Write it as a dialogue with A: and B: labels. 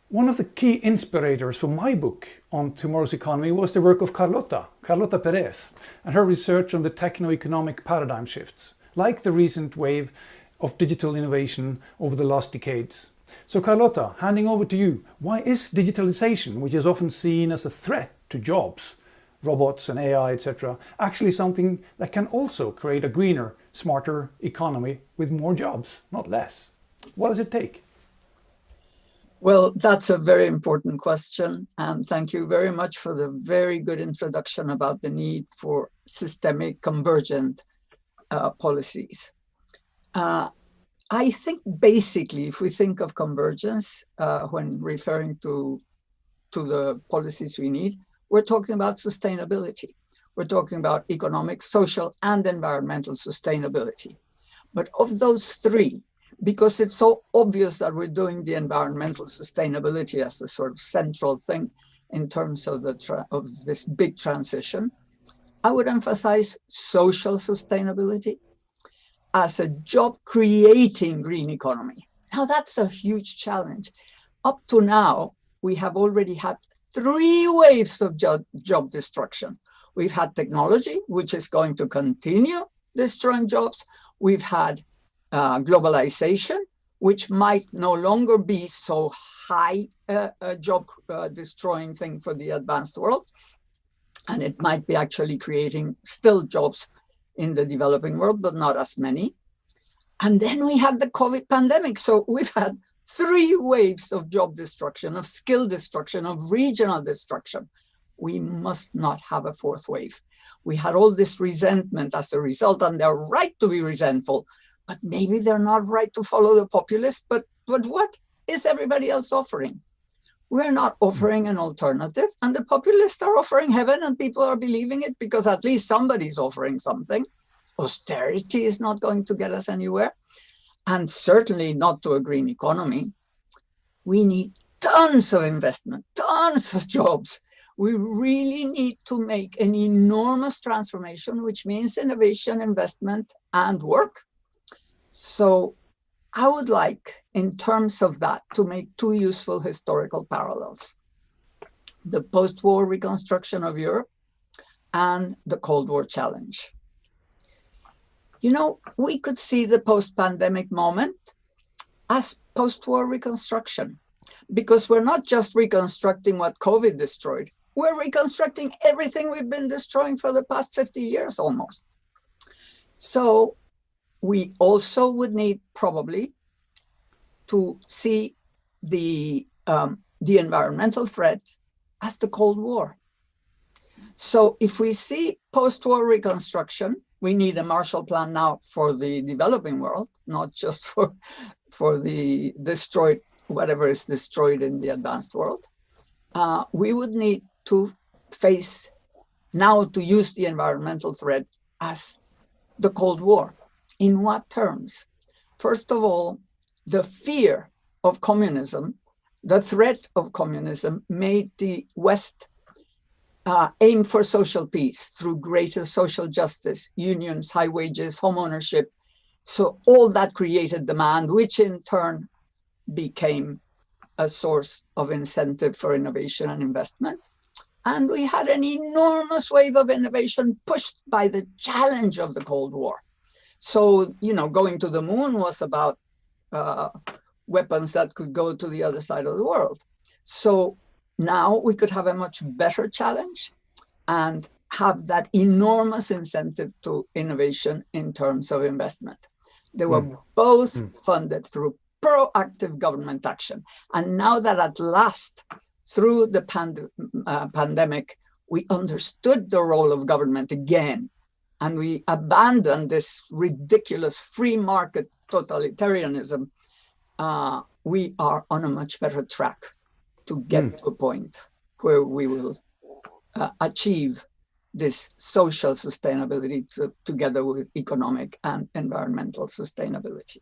A: One of the key inspirators for my book on tomorrow's economy was the work of Carlota Perez, and her research on the techno-economic paradigm shifts, like the recent wave of digital innovation over the last decades. So Carlota, handing over to you, why is digitalization, which is often seen as a threat to jobs, robots and AI, etc., actually something that can also create a greener, smarter economy with more jobs, not less? What does it take?
B: Well, that's a very important question. And thank you very much for the very good introduction about the need for systemic convergent policies. I think basically, if we think of convergence when referring to the policies we need, we're talking about sustainability. We're talking about economic, social, and environmental sustainability. But of those three, because it's so obvious that we're doing the environmental sustainability as the sort of central thing in terms of this big transition, I would emphasize social sustainability as a job-creating green economy. Now, that's a huge challenge. Up to now, we have already had 3 waves of job destruction. We've had technology, which is going to continue destroying jobs. We've had globalization, which might no longer be so high a job destroying thing for the advanced world. And it might be actually creating still jobs in the developing world, but not as many. And then we had the COVID pandemic. So we've had 3 waves of job destruction, of skill destruction, of regional destruction. We must not have a 4th wave. We had all this resentment as a result, and they're right to be resentful, but maybe they're not right to follow the populists. But what is everybody else offering? We're not offering an alternative, and the populists are offering heaven, and people are believing it because at least somebody's offering something. Austerity is not going to get us anywhere, and certainly not to a green economy. We need tons of investment, tons of jobs. We really need to make an enormous transformation, which means innovation, investment, and work. So I would like, in terms of that, to make 2 useful historical parallels: the post-war reconstruction of Europe and the Cold War challenge. You know, we could see the post-pandemic moment as post-war reconstruction, because we're not just reconstructing what COVID destroyed, we're reconstructing everything we've been destroying for the past 50 years almost. So we also would need probably to see the environmental threat as the Cold War. So if we see post-war reconstruction, we need a Marshall Plan now for the developing world, not just for the destroyed, whatever is destroyed in the advanced world. We would need to face now to use the environmental threat as the Cold War. In what terms? First of all, the fear of communism, the threat of communism, made the West aim for social peace through greater social justice, unions, high wages, home ownership. So all that created demand, which in turn became a source of incentive for innovation and investment. And we had an enormous wave of innovation pushed by the challenge of the Cold War. So, you know, going to the moon was about weapons that could go to the other side of the world. So now we could have a much better challenge and have that enormous incentive to innovation in terms of investment. They were both funded through proactive government action. And now that at last, through the pandemic, we understood the role of government again, and we abandoned this ridiculous free market totalitarianism, we are on a much better track to get to a point where we will achieve this social sustainability together with economic and environmental sustainability.